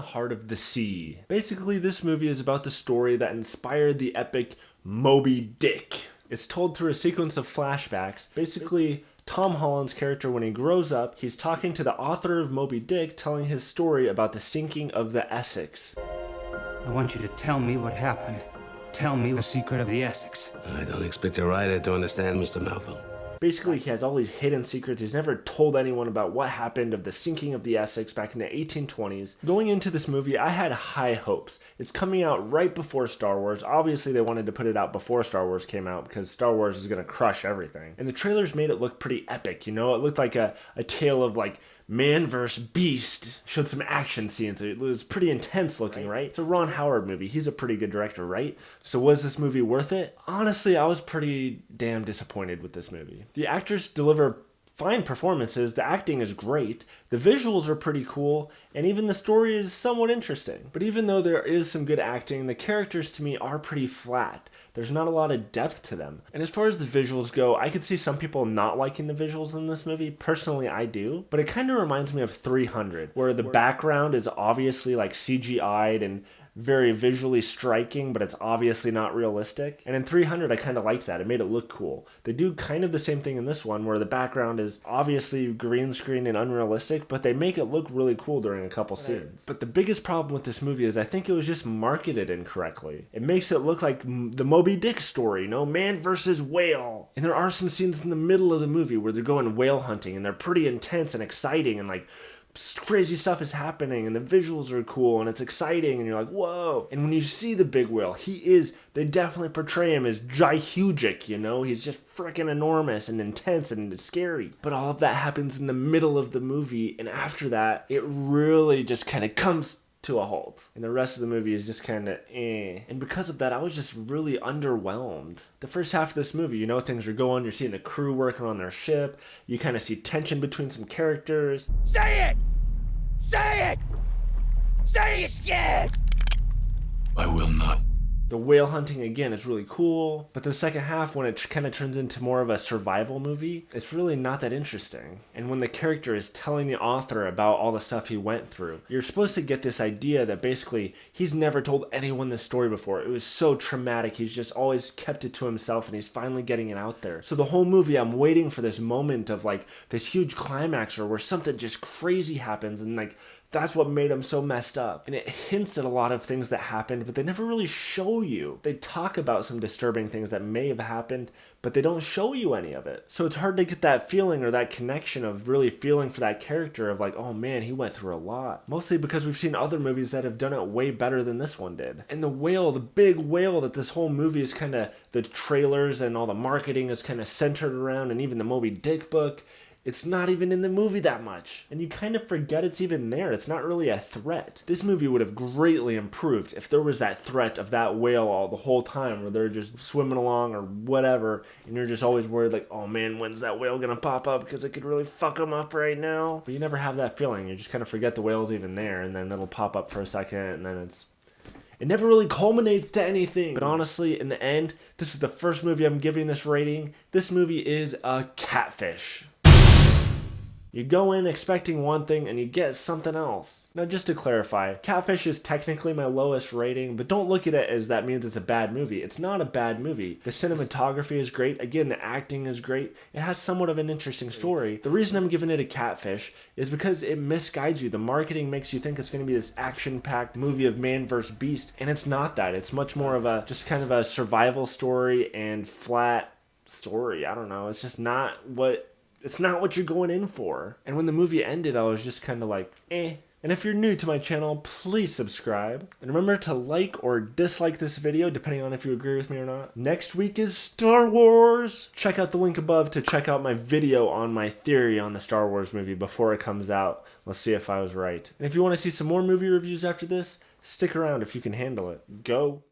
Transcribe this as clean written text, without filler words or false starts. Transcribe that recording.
heart of the sea. Basically, this movie is about the story that inspired the epic Moby Dick. It's told through a sequence of flashbacks. Basically, Tom Holland's character, when he grows up, he's talking to the author of Moby Dick, telling his story about the sinking of the Essex. I want you to tell me what happened. Tell me the secret of the Essex. I don't expect a writer to understand, Mr. Melville. Basically, he has all these hidden secrets. He's never told anyone about what happened of the sinking of the Essex back in the 1820s. Going into this movie, I had high hopes. It's coming out right before Star Wars. Obviously, they wanted to put it out before Star Wars came out because Star Wars is going to crush everything. And the trailers made it look pretty epic, you know? It looked like a tale of like man versus beast. Showed some action scenes. It was pretty intense looking, right? It's a Ron Howard movie. He's a pretty good director, right? So was this movie worth it? Honestly, I was pretty damn disappointed with this movie. The actors deliver fine performances, the acting is great, the visuals are pretty cool, and even the story is somewhat interesting. But even though there is some good acting, the characters to me are pretty flat. There's not a lot of depth to them. And as far as the visuals go, I could see some people not liking the visuals in this movie. Personally, I do. But it kind of reminds me of 300, where the background is obviously like CGI'd and very visually striking, but it's obviously not realistic. And in 300, I kind of liked that. It made it look cool. They do kind of the same thing in this one, where the background is obviously green screen and unrealistic, but they make it look really cool during a couple scenes. But the biggest problem with this movie is I think it was just marketed incorrectly. It makes it look like the Moby Dick story, you know, man versus whale. And there are some scenes in the middle of the movie where they're going whale hunting, and they're pretty intense and exciting, and like crazy stuff is happening, and the visuals are cool, and it's exciting, and you're like, whoa. And when you see the big whale, they definitely portray him as gihugic, you know? He's just freaking enormous and intense and scary. But all of that happens in the middle of the movie, and after that, it really just kind of comes to a halt. And the rest of the movie is just kind of And because of that, I was just really underwhelmed. The first half of this movie, you know, things are going, you're seeing the crew working on their ship, you kind of see tension between some characters. Say it! Say it! Say you're scared! I will not. The whale hunting, again, is really cool, but the second half, when it kind of turns into more of a survival movie, it's really not that interesting. And when the character is telling the author about all the stuff he went through, you're supposed to get this idea that basically he's never told anyone this story before. It was so traumatic, he's just always kept it to himself, and he's finally getting it out there. So the whole movie, I'm waiting for this moment of like this huge climax or where something just crazy happens, and like that's what made him so messed up. And it hints at a lot of things that happened, but they never really show you. They talk about some disturbing things that may have happened, but they don't show you any of it. So it's hard to get that feeling or that connection of really feeling for that character of like, oh man, he went through a lot. Mostly because we've seen other movies that have done it way better than this one did. And the whale, the big whale that this whole movie is kind of, the trailers and all the marketing is kind of centered around, and even the Moby Dick book, it's not even in the movie that much. And you kind of forget it's even there. It's not really a threat. This movie would have greatly improved if there was that threat of that whale all the whole time where they're just swimming along or whatever, and you're just always worried like, oh man, when's that whale gonna pop up because it could really fuck them up right now? But you never have that feeling. You just kind of forget the whale's even there, and then it'll pop up for a second, and then it never really culminates to anything. But honestly, in the end, this is the first movie I'm giving this rating. This movie is a catfish. You go in expecting one thing and you get something else. Now just to clarify, Catfish is technically my lowest rating, but don't look at it as that means it's a bad movie. It's not a bad movie. The cinematography is great. Again, the acting is great. It has somewhat of an interesting story. The reason I'm giving it a Catfish is because it misguides you. The marketing makes you think it's going to be this action-packed movie of man versus beast, and it's not that. It's much more of a just kind of a survival story and flat story. I don't know. It's just not what you're going in for. And when the movie ended, I was just kind of like, eh. And if you're new to my channel, please subscribe. And remember to like or dislike this video, depending on if you agree with me or not. Next week is Star Wars. Check out the link above to check out my video on my theory on the Star Wars movie before it comes out. Let's see if I was right. And if you want to see some more movie reviews after this, stick around if you can handle it. Go.